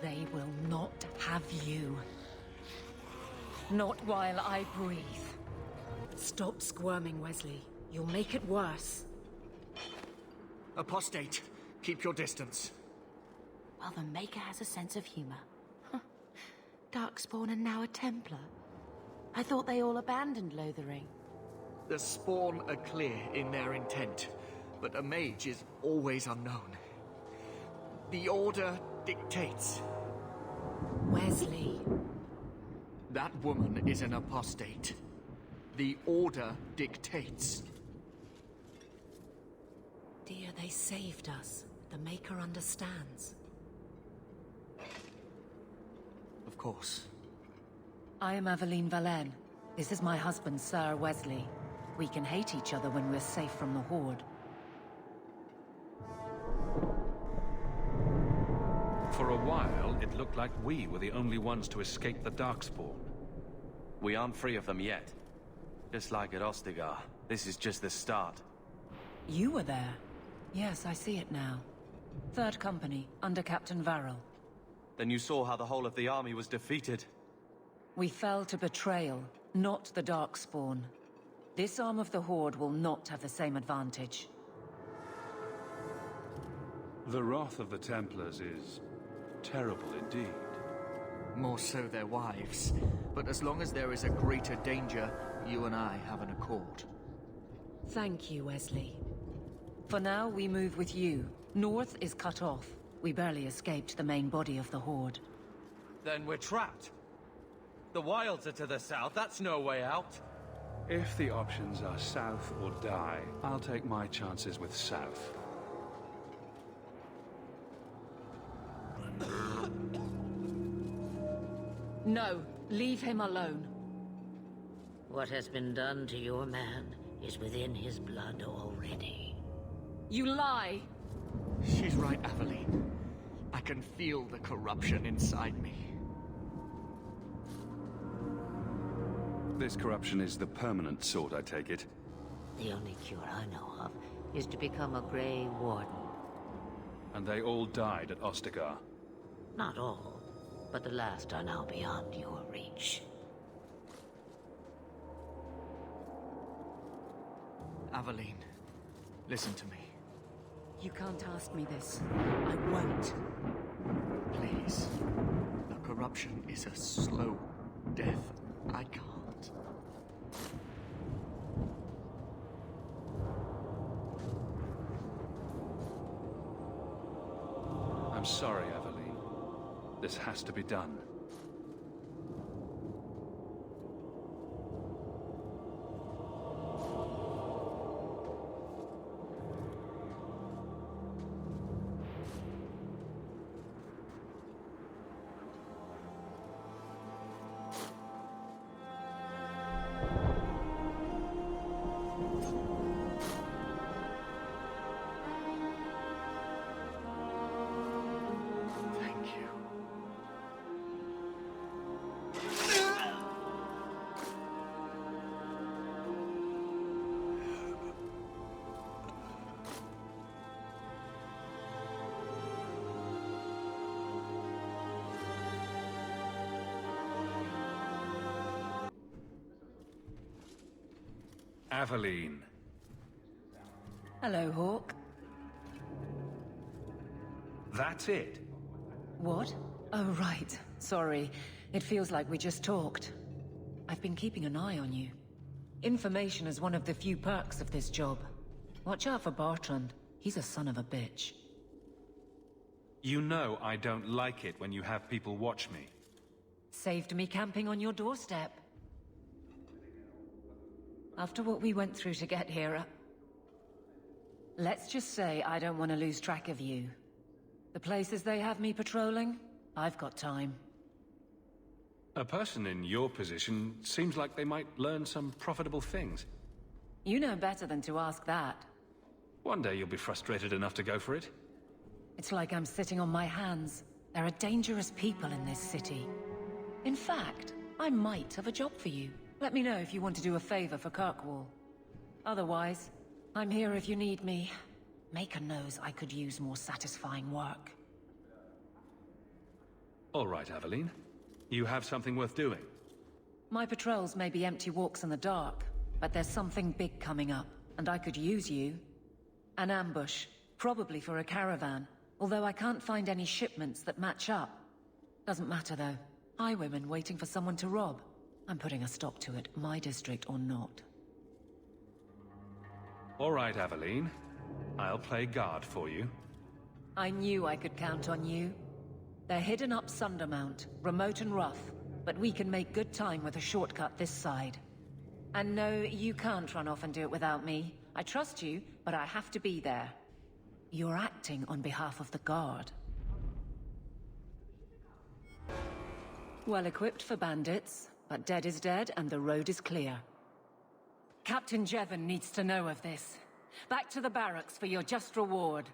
They will not have you. Not while I breathe. Stop squirming, Wesley. You'll make it worse. Apostate, keep your distance. Well, the Maker has a sense of humor. Darkspawn and now a Templar. I thought they all abandoned Lothering. The Spawn are clear in their intent, but a mage is always unknown. The Order dictates. Wesley. That woman is an apostate. The Order dictates. Dear, they saved us. The Maker understands. Of course. I am Aveline Valenne. This is my husband, Sir Wesley. We can hate each other when we're safe from the Horde. For a while, it looked like we were the only ones to escape the Darkspawn. We aren't free of them yet. Just like at Ostagar, this is just the start. You were there. Yes, I see it now. Third Company, under Captain Varel. Then you saw how the whole of the army was defeated. We fell to betrayal, not the Darkspawn. This arm of the Horde will not have the same advantage. The wrath of the Templars is terrible indeed. More so their wives. But as long as there is a greater danger, you and I have an accord. Thank you, Wesley. For now, we move with you. North is cut off. We barely escaped the main body of the Horde. Then we're trapped. The Wilds are to the south, that's no way out. If the options are south or die, I'll take my chances with south. No, leave him alone. What has been done to your man is within his blood already. You lie! She's right, Aveline. I can feel the corruption inside me. This corruption is the permanent sort, I take it. The only cure I know of is to become a Grey Warden. And they all died at Ostagar. Not all, but the last are now beyond your reach. Aveline, listen to me. You can't ask me this. I won't. Please. The corruption is a slow death. I can't. I'm sorry, Aveline. This has to be done. Thank you. Aveline. Hello, Hawk. That's it? What? Oh, right. Sorry. It feels like we just talked. I've been keeping an eye on you. Information is one of the few perks of this job. Watch out for Bartrand. He's a son of a bitch. You know I don't like it when you have people watch me. Saved me camping on your doorstep. After what we went through to get here, let's just say I don't want to lose track of you. The places they have me patrolling, I've got time. A person in your position seems like they might learn some profitable things. You know better than to ask that. One day you'll be frustrated enough to go for it. It's like I'm sitting on my hands. There are dangerous people in this city. In fact, I might have a job for you. Let me know if you want to do a favor for Kirkwall. Otherwise, I'm here if you need me. Maker knows I could use more satisfying work. All right, Aveline. You have something worth doing. My patrols may be empty walks in the dark, but there's something big coming up, and I could use you. An ambush, probably for a caravan, although I can't find any shipments that match up. Doesn't matter though. Highwaymen waiting for someone to rob. I'm putting a stop to it, my district or not. All right, Aveline. I'll play guard for you. I knew I could count on you. They're hidden up Sundermount, remote and rough, but we can make good time with a shortcut this side. And no, you can't run off and do it without me. I trust you, but I have to be there. You're acting on behalf of the Guard. Well equipped for bandits, but dead is dead and the road is clear. Captain Jevon needs to know of this. Back to the barracks for your just reward.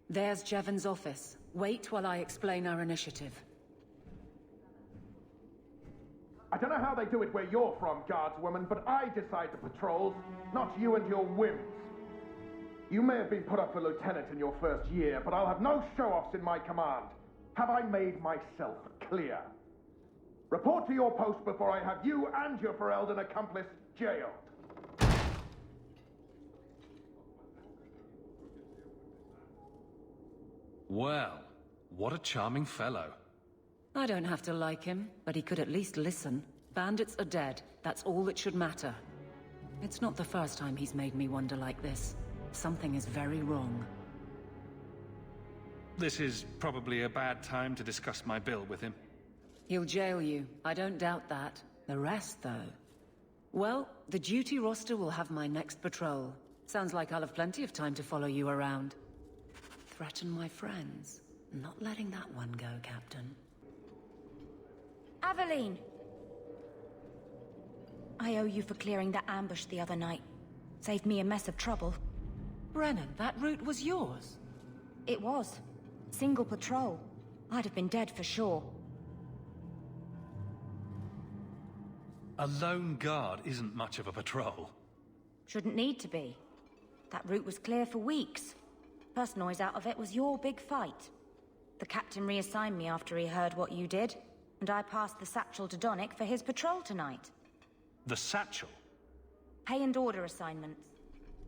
There's Jevon's office. Wait while I explain our initiative. I don't know how they do it where you're from, guardswoman, but I decide the patrols, not you and your whims. You may have been put up for lieutenant in your first year, but I'll have no show-offs in my command. Have I made myself clear? Report to your post before I have you and your Ferelden accomplice jailed. Well, what a charming fellow. I don't have to like him, but he could at least listen. Bandits are dead. That's all that should matter. It's not the first time he's made me wonder like this. Something is very wrong. This is probably a bad time to discuss my bill with him. He'll jail you. I don't doubt that. The rest, though... Well, the duty roster will have my next patrol. Sounds like I'll have plenty of time to follow you around. Threaten my friends. Not letting that one go, Captain. Aveline! I owe you for clearing that ambush the other night. Saved me a mess of trouble. Brennan, that route was yours? It was. Single patrol. I'd have been dead for sure. A lone guard isn't much of a patrol. Shouldn't need to be. That route was clear for weeks. First noise out of it was your big fight. The captain reassigned me after he heard what you did, and I passed the satchel to Donnic for his patrol tonight. The satchel? Pay and order assignments.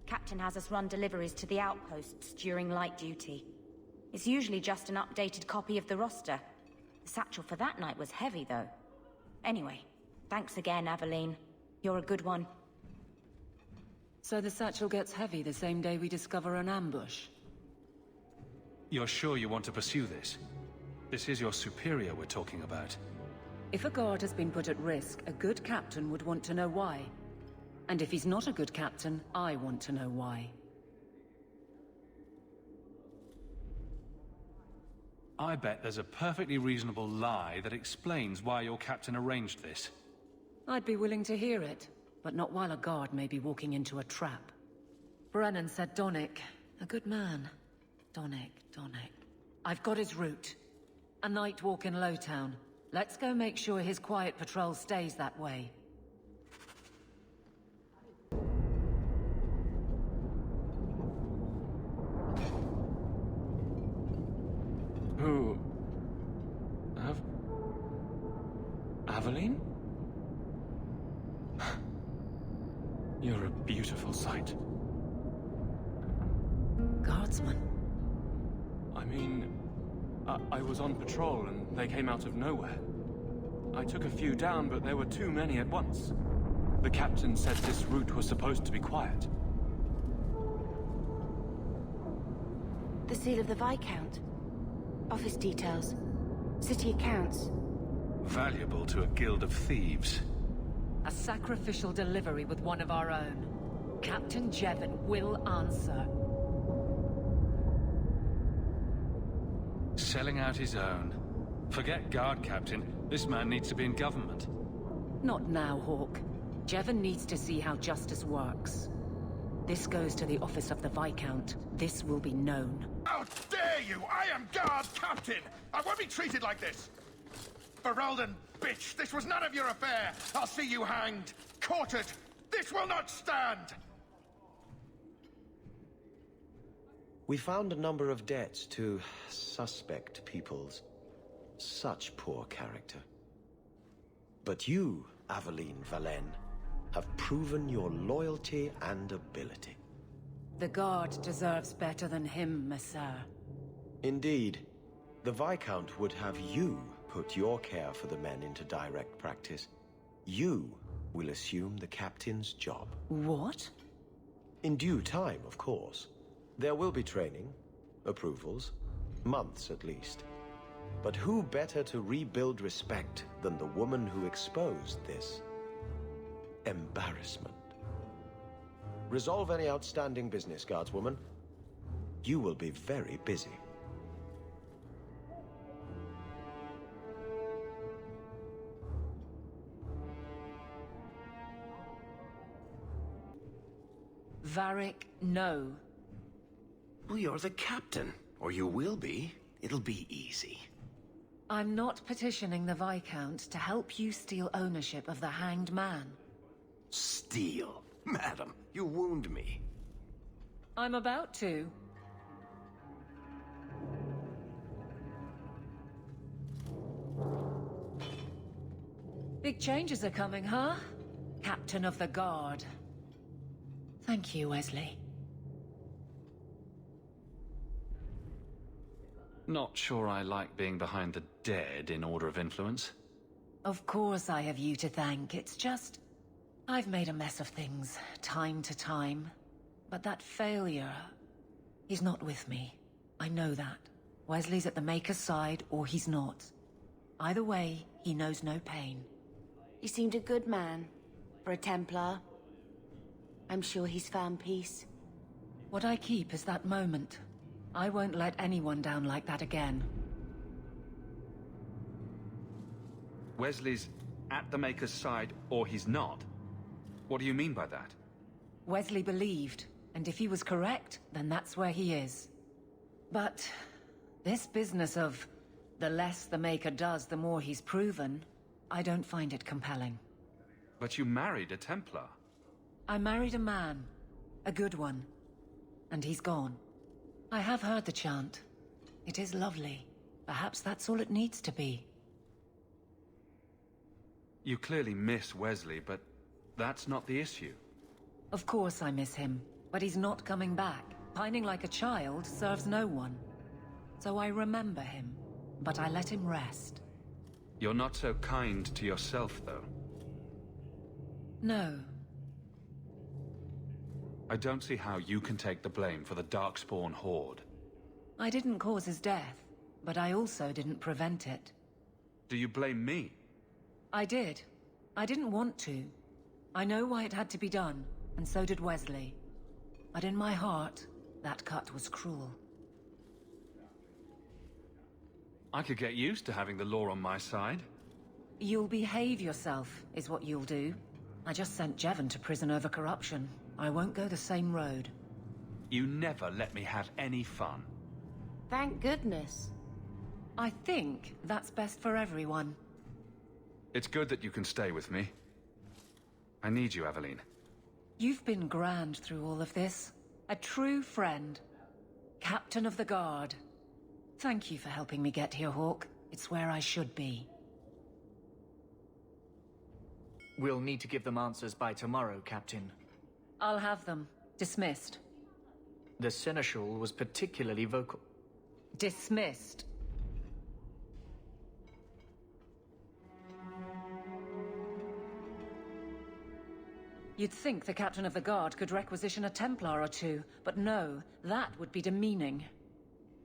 Captain has us run deliveries to the outposts during light duty. It's usually just an updated copy of the roster. The satchel for that night was heavy, though. Anyway, thanks again, Aveline. You're a good one. So the satchel gets heavy the same day we discover an ambush? You're sure you want to pursue this? This is your superior we're talking about. If a guard has been put at risk, a good captain would want to know why. And if he's not a good captain, I want to know why. I bet there's a perfectly reasonable lie that explains why your captain arranged this. I'd be willing to hear it, but not while a guard may be walking into a trap. Brennan said Donnic. A good man. Donnic. I've got his route. A night walk in Lowtown. Let's go make sure his quiet patrol stays that way. Who... Aveline? You're a beautiful sight. Guardsman. I mean... I was on patrol and they came out of nowhere. I took a few down, but there were too many at once. The captain said this route was supposed to be quiet. The seal of the Viscount. Office details. City accounts. Valuable to a guild of thieves. A sacrificial delivery with one of our own. Captain Jevon will answer. Selling out his own. Forget guard captain. This man needs to be in government. Not now, Hawke. Jevon needs to see how justice works. This goes to the office of the Viscount. This will be known. How dare you! I am guard captain! I won't be treated like this! Ferelden, bitch! This was none of your affair! I'll see you hanged! Quartered! This will not stand! We found a number of debts to suspect peoples. Such poor character. But you, Aveline Valen, have proven your loyalty and ability. The Guard deserves better than him, Messere. Indeed. The Viscount would have you put your care for the men into direct practice. You will assume the captain's job. What? In due time, of course. There will be training, approvals, months at least. But who better to rebuild respect than the woman who exposed this embarrassment? Resolve any outstanding business, guardswoman. You will be very busy. Varric, no. Well, you're the captain. Or you will be. It'll be easy. I'm not petitioning the Viscount to help you steal ownership of the Hanged Man. Steal? Madam, you wound me. I'm about to. Big changes are coming, huh? Captain of the Guard. Thank you, Wesley. Not sure I like being behind the dead in order of influence. Of course I have you to thank. It's just... I've made a mess of things, time to time. But that failure... He's not with me. I know that. Wesley's at the Maker's side, or he's not. Either way, he knows no pain. He seemed a good man. For a Templar. I'm sure he's found peace. What I keep is that moment. I won't let anyone down like that again. Wesley's at the Maker's side, or he's not? What do you mean by that? Wesley believed, and if he was correct, then that's where he is. But this business of the less the Maker does, the more he's proven, I don't find it compelling. But you married a Templar. I married a man. A good one. And he's gone. I have heard the chant. It is lovely. Perhaps that's all it needs to be. You clearly miss Wesley, but that's not the issue. Of course I miss him, but he's not coming back. Pining like a child serves no one. So I remember him, but I let him rest. You're not so kind to yourself, though. No. I don't see how you can take the blame for the Darkspawn Horde. I didn't cause his death, but I also didn't prevent it. Do you blame me? I did. I didn't want to. I know why it had to be done, and so did Wesley. But in my heart, that cut was cruel. I could get used to having the law on my side. You'll behave yourself, is what you'll do. I just sent Jevon to prison over corruption. I won't go the same road. You never let me have any fun. Thank goodness. I think that's best for everyone. It's good that you can stay with me. I need you, Aveline. You've been grand through all of this. A true friend. Captain of the Guard. Thank you for helping me get here, Hawke. It's where I should be. We'll need to give them answers by tomorrow, Captain. I'll have them. Dismissed. The Seneschal was particularly vocal. Dismissed. You'd think the Captain of the Guard could requisition a Templar or two, but no, that would be demeaning.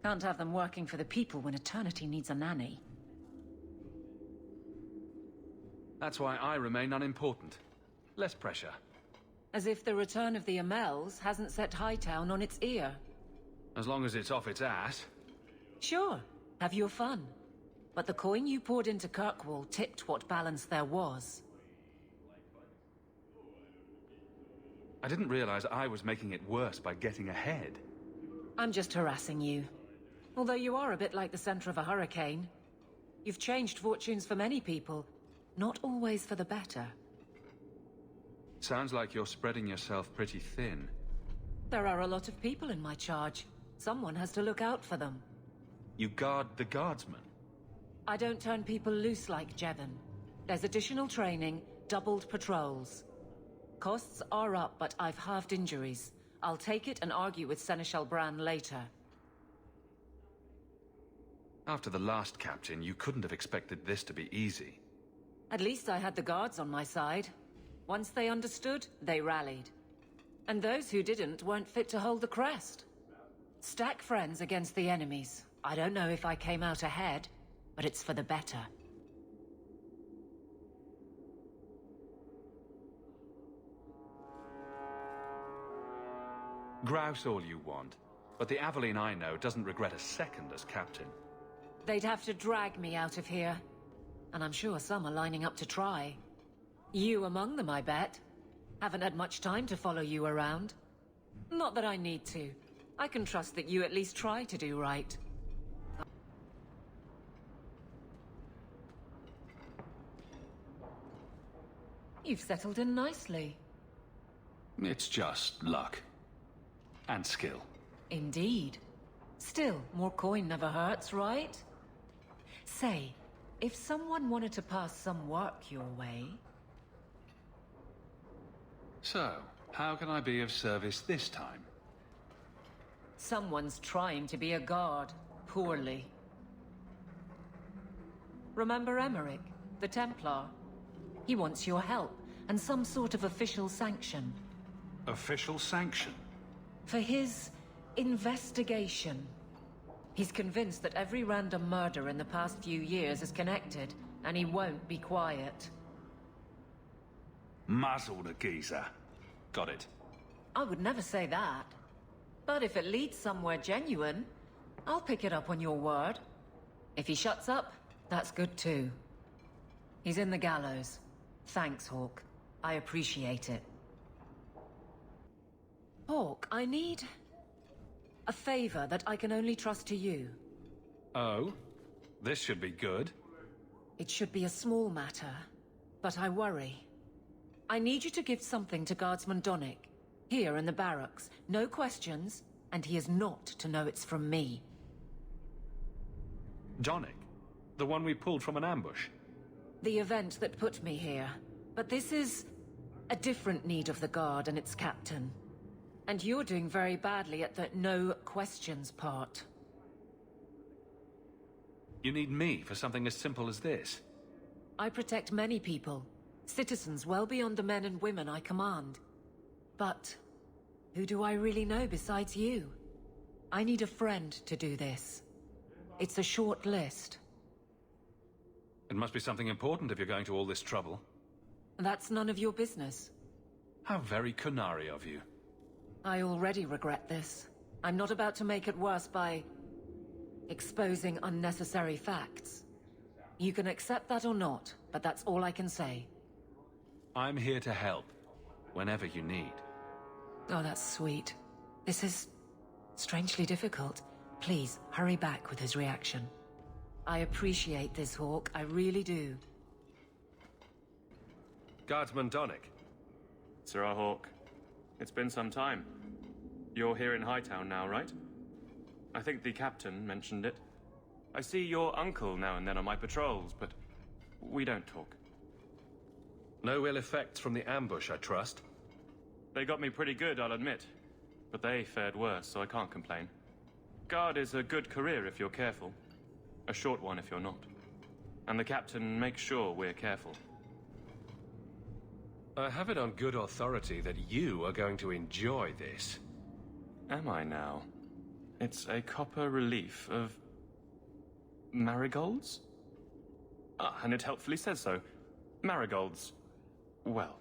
Can't have them working for the people when eternity needs a nanny. That's why I remain unimportant. Less pressure. As if the return of the Amels hasn't set Hightown on its ear. As long as it's off its ass. Sure, have your fun. But the coin you poured into Kirkwall tipped what balance there was. I didn't realize I was making it worse by getting ahead. I'm just harassing you. Although you are a bit like the center of a hurricane. You've changed fortunes for many people, not always for the better. Sounds like you're spreading yourself pretty thin. There are a lot of people in my charge. Someone has to look out for them. You guard the guardsmen? I don't turn people loose like Jevon. There's additional training, doubled patrols. Costs are up, but I've halved injuries. I'll take it and argue with Seneschal Bran later. After the last captain, you couldn't have expected this to be easy. At least I had the guards on my side. Once they understood, they rallied. And those who didn't weren't fit to hold the crest. Stack friends against the enemies. I don't know if I came out ahead, but it's for the better. Grouse all you want, but the Aveline I know doesn't regret a second as captain. They'd have to drag me out of here. And I'm sure some are lining up to try. You among them, I bet. Haven't had much time to follow you around. Not that I need to. I can trust that you at least try to do right. You've settled in nicely. It's just luck. And skill. Indeed. Still, more coin never hurts, right? Say, if someone wanted to pass some work your way... So, how can I be of service this time? Someone's trying to be a guard, poorly. Remember Emmerich, the Templar? He wants your help, and some sort of official sanction. Official sanction? For his investigation. He's convinced that every random murder in the past few years is connected, and he won't be quiet. Muzzle the geezer. Got it. I would never say that. But if it leads somewhere genuine, I'll pick it up on your word. If he shuts up, that's good too. He's in the gallows. Thanks, Hawke. I appreciate it. Hawke, I need... a favor that I can only trust to you. Oh? This should be good. It should be a small matter, but I worry. I need you to give something to Guardsman Donnic, here in the barracks. No questions, and he is not to know it's from me. Donnic? The one we pulled from an ambush? The event that put me here. But this is a different need of the Guard and its captain. And you're doing very badly at the no questions part. You need me for something as simple as this? I protect many people. Citizens well beyond the men and women I command. But who do I really know besides you? I need a friend to do this. It's a short list. It must be something important if you're going to all this trouble. That's none of your business. How very Qunari of you. I already regret this. I'm not about to make it worse by... exposing unnecessary facts. You can accept that or not, but that's all I can say. I'm here to help, whenever you need. Oh, that's sweet. This is... strangely difficult. Please, hurry back with his reaction. I appreciate this, Hawke. I really do. Guardsman Donnic. Sirrah Hawke. It's been some time. You're here in Hightown now, right? I think the captain mentioned it. I see your uncle now and then on my patrols, but we don't talk. No ill effects from the ambush, I trust? They got me pretty good, I'll admit. But they fared worse, so I can't complain. Guard is a good career if you're careful. A short one if you're not. And the captain makes sure we're careful. I have it on good authority that you are going to enjoy this. Am I now? It's a copper relief of... marigolds? Ah, and it helpfully says so. Marigolds. Well,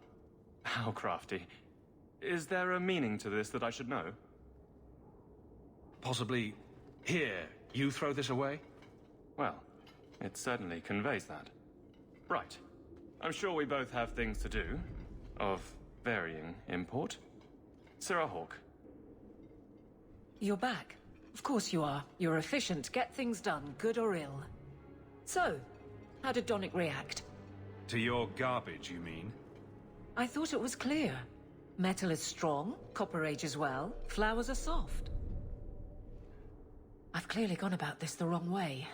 how crafty. Is there a meaning to this that I should know? Possibly... here, you throw this away? Well, it certainly conveys that. Right. I'm sure we both have things to do, of varying import. Sirrah Hawke. You're back. Of course you are. You're efficient. Get things done, good or ill. So, how did Donnic react? To your garbage, you mean? I thought it was clear. Metal is strong, copper ages well, flowers are soft. I've clearly gone about this the wrong way.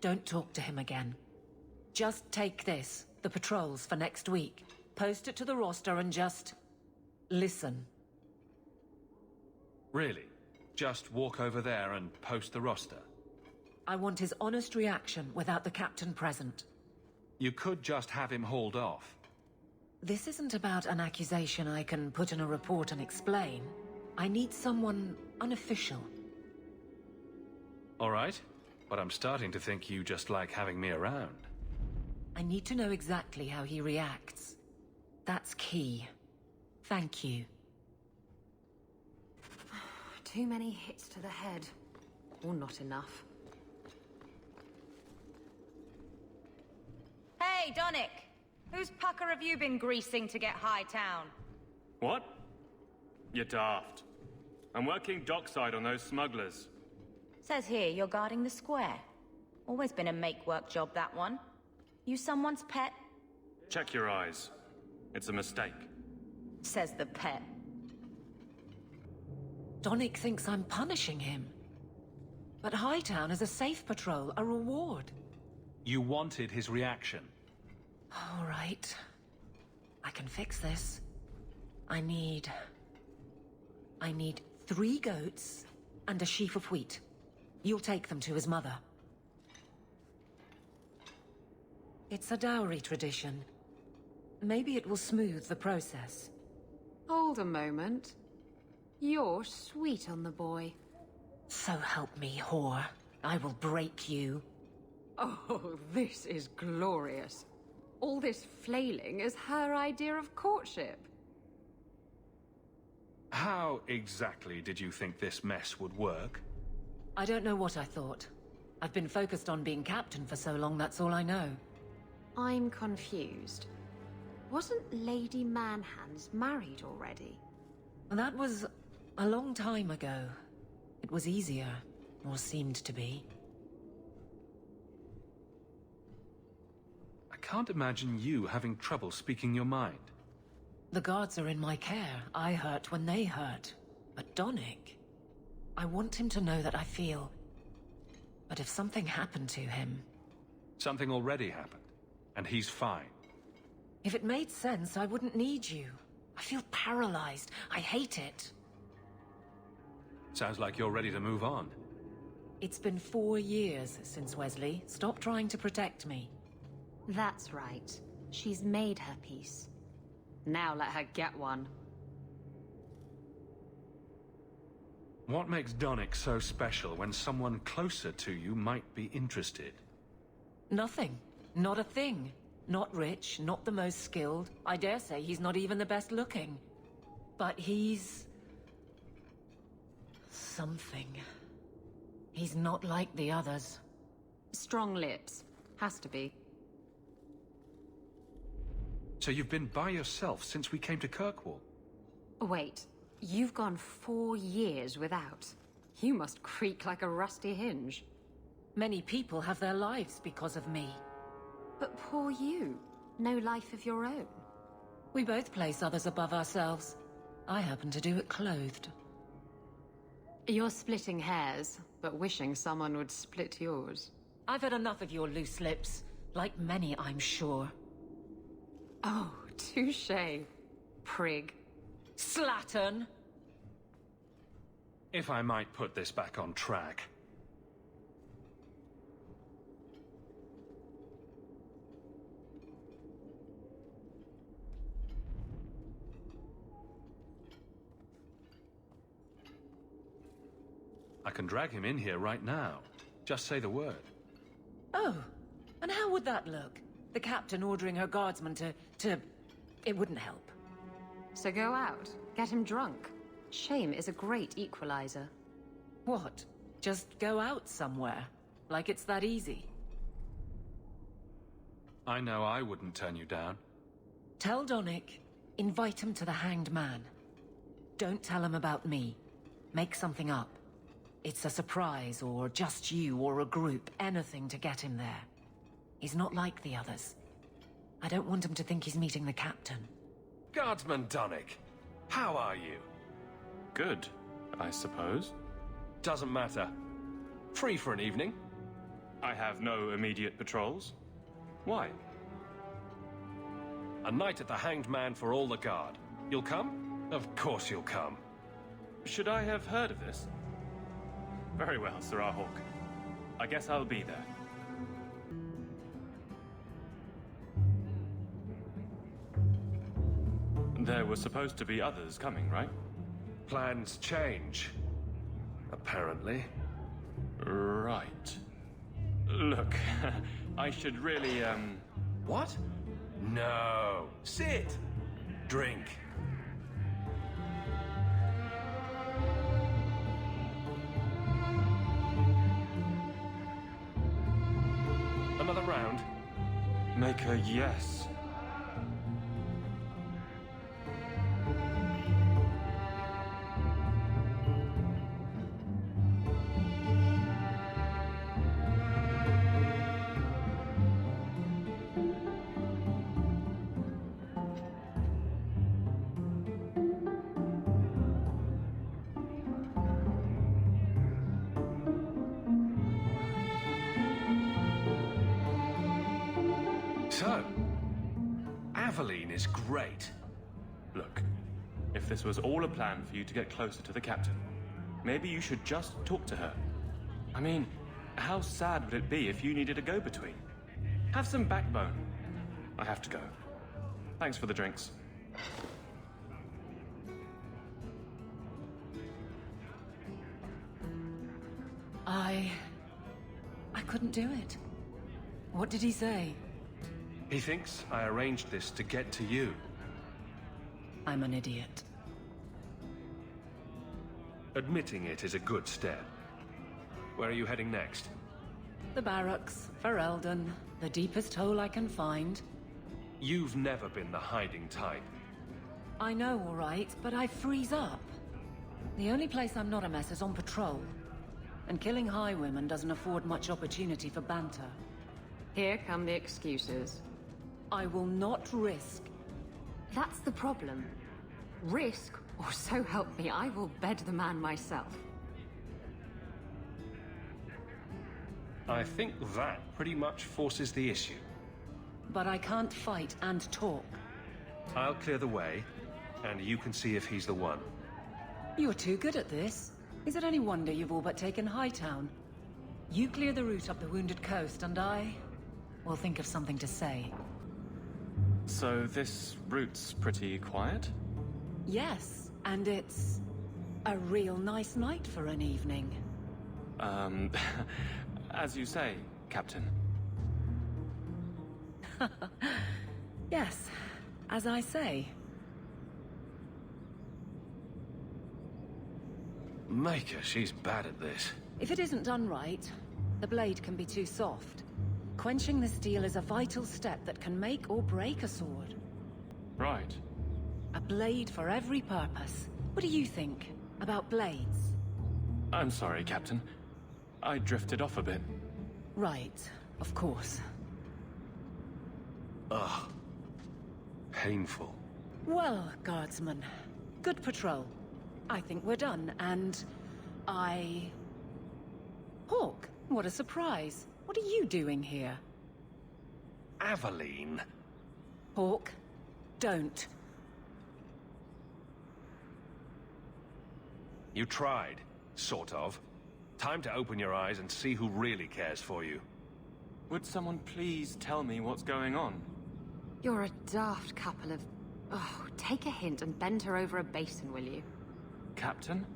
Don't talk to him again. Just take this, the patrols for next week. Post it to the roster and just... listen. Really? Just walk over there and post the roster? I want his honest reaction without the captain present. You could just have him hauled off. This isn't about an accusation I can put in a report and explain. I need someone unofficial. All right, but I'm starting to think you just like having me around. I need to know exactly how he reacts. That's key. Thank you. Too many hits to the head. Or not enough. Hey, Donnic! Whose pucker have you been greasing to get Hightown? What? You're daft. I'm working dockside on those smugglers. Says here you're guarding the square. Always been a make-work job, that one. You someone's pet? Check your eyes. It's a mistake. Says the pet. Donnic thinks I'm punishing him. But Hightown is a safe patrol, a reward. You wanted his reaction. All right. I can fix this. I need 3 goats and a sheaf of wheat. You'll take them to his mother. It's a dowry tradition. Maybe it will smooth the process. Hold a moment. You're sweet on the boy. So help me, whore. I will break you. Oh, this is glorious. All this flailing is her idea of courtship. How exactly did you think this mess would work? I don't know what I thought. I've been focused on being captain for so long, that's all I know. I'm confused. Wasn't Lady Manhands married already? That was a long time ago. It was easier, or seemed to be. I can't imagine you having trouble speaking your mind. The guards are in my care. I hurt when they hurt. But Donnic... I want him to know that I feel... But if something happened to him... Something already happened, and he's fine. If it made sense, I wouldn't need you. I feel paralyzed. I hate it. Sounds like you're ready to move on. It's been 4 years since Wesley. Stop trying to protect me. That's right. She's made her peace. Now let her get one. What makes Donnic so special when someone closer to you might be interested? Nothing. Not a thing. Not rich, not the most skilled. I dare say he's not even the best looking. But he's... something. He's not like the others. Strong lips. Has to be. So you've been by yourself since we came to Kirkwall? Wait, you've gone 4 years without. You must creak like a rusty hinge. Many people have their lives because of me. But poor you. No life of your own. We both place others above ourselves. I happen to do it clothed. You're splitting hairs, but wishing someone would split yours. I've had enough of your loose lips. Like many, I'm sure. Oh, touché. Prig. Slattern! If I might put this back on track. I can drag him in here right now. Just say the word. Oh, and how would that look? The captain ordering her guardsmen to... It wouldn't help. So go out. Get him drunk. Shame is a great equalizer. What? Just go out somewhere? Like it's that easy? I know I wouldn't turn you down. Tell Donnic, invite him to the Hanged Man. Don't tell him about me. Make something up. It's a surprise, or just you, or a group, anything to get him there. He's not like the others. I don't want him to think he's meeting the captain. Guardsman Donnic, how are you? Good, I suppose. Doesn't matter. Free for an evening? I have no immediate patrols. Why? A night at the Hanged Man for all the guard. You'll come? Of course you'll come. Should I have heard of this? Very well, Sirrah Hawk. I guess I'll be there. There were supposed to be others coming, right? Plans change. Apparently. Right. Look, I should really, What? No. Sit. Drink. Another round? Make a yes. So, Aveline is great. Look, if this was all a plan for you to get closer to the captain, maybe you should just talk to her. I mean, how sad would it be if you needed a go-between? Have some backbone. I have to go. Thanks for the drinks. I couldn't do it. What did he say? He thinks I arranged this to get to you. I'm an idiot. Admitting it is a good step. Where are you heading next? The barracks, Ferelden, the deepest hole I can find. You've never been the hiding type. I know, all right, but I freeze up. The only place I'm not a mess is on patrol. And killing highwaymen doesn't afford much opportunity for banter. Here come the excuses. I will not risk. That's the problem. Risk, or so help me, I will bed the man myself. I think that pretty much forces the issue. But I can't fight and talk. I'll clear the way, and you can see if he's the one. You're too good at this. Is it any wonder you've all but taken Hightown? You clear the route up the Wounded Coast, and I will think of something to say. So this route's pretty quiet? Yes, and it's a real nice night for an evening. As you say, Captain. Yes, as I say. Maker, she's bad at this. If it isn't done right, the blade can be too soft. Quenching the steel is a vital step that can make or break a sword. Right. A blade for every purpose. What do you think about blades? I'm sorry, Captain. I drifted off a bit. Right, of course. Ugh. Painful. Well, guardsman, good patrol. I think we're done, and Hawk, what a surprise. What are you doing here? Aveline. Hawk, don't. You tried, sort of. Time to open your eyes and see who really cares for you. Would someone please tell me what's going on? You're a daft couple of... Oh, take a hint and bend her over a basin, will you? Captain?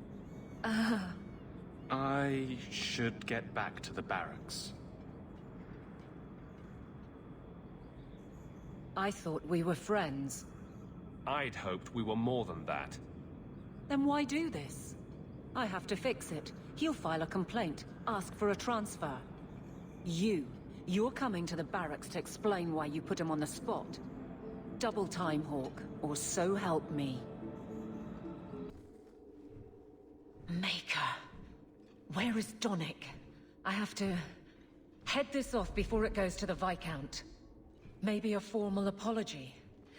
I should get back to the barracks. I thought we were friends. I'd hoped we were more than that. Then why do this? I have to fix it. He'll file a complaint, ask for a transfer. You're coming to the barracks to explain why you put him on the spot. Double time, Hawk, or so help me. Maker. Where is Donnic? I have to head this off before it goes to the Viscount. Maybe a formal apology.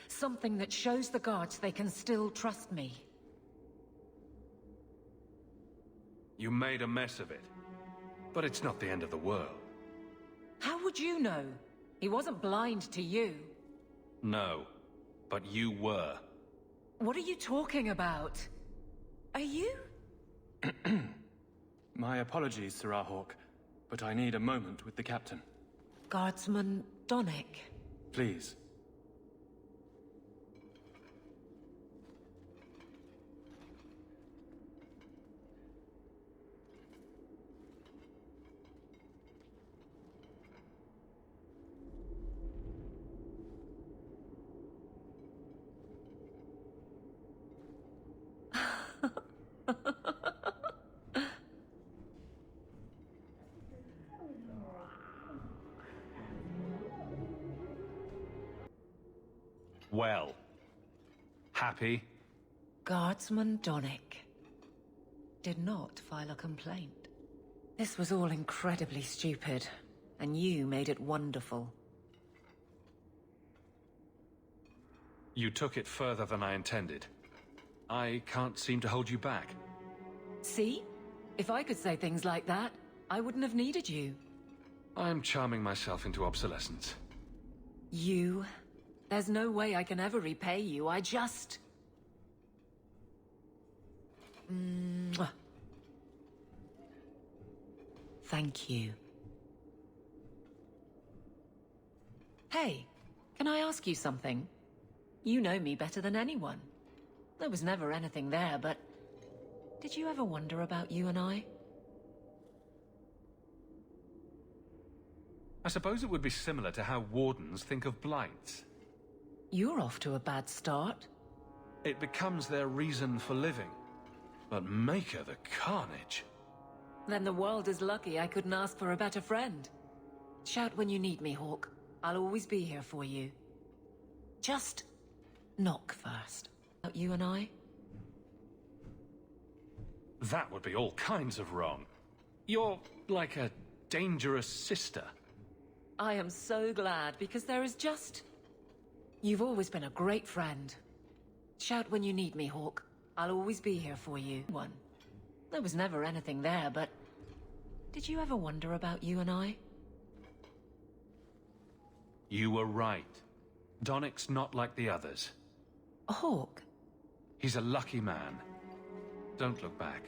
Something that shows the guards they can still trust me. You made a mess of it. But it's not the end of the world. How would you know? He wasn't blind to you. No, but you were. What are you talking about? Are you? My apologies, Sirrah Hawk, but I need a moment with the captain. Guardsman Donick. Please. Well, happy? Guardsman Donick did not file a complaint. This was all incredibly stupid, and you made it wonderful. You took it further than I intended. I can't seem to hold you back. See? If I could say things like that, I wouldn't have needed you. I'm charming myself into obsolescence. You? There's no way I can ever repay you, I just... Mwah. Thank you. Hey, can I ask you something? You know me better than anyone. There was never anything there, but... Did you ever wonder about you and I? I suppose it would be similar to how wardens think of blights. You're off to a bad start. It becomes their reason for living. But Maker the carnage. Then the world is lucky I couldn't ask for a better friend. Shout when you need me, Hawk. I'll always be here for you. Just knock first. About you and I? That would be all kinds of wrong. You're like a dangerous sister. I am so glad, because there is just... You've always been a great friend. Shout when you need me, Hawk. I'll always be here for you. There was never anything there, but... Did you ever wonder about you and I? You were right. Donick's not like the others. Hawk? He's a lucky man. Don't look back.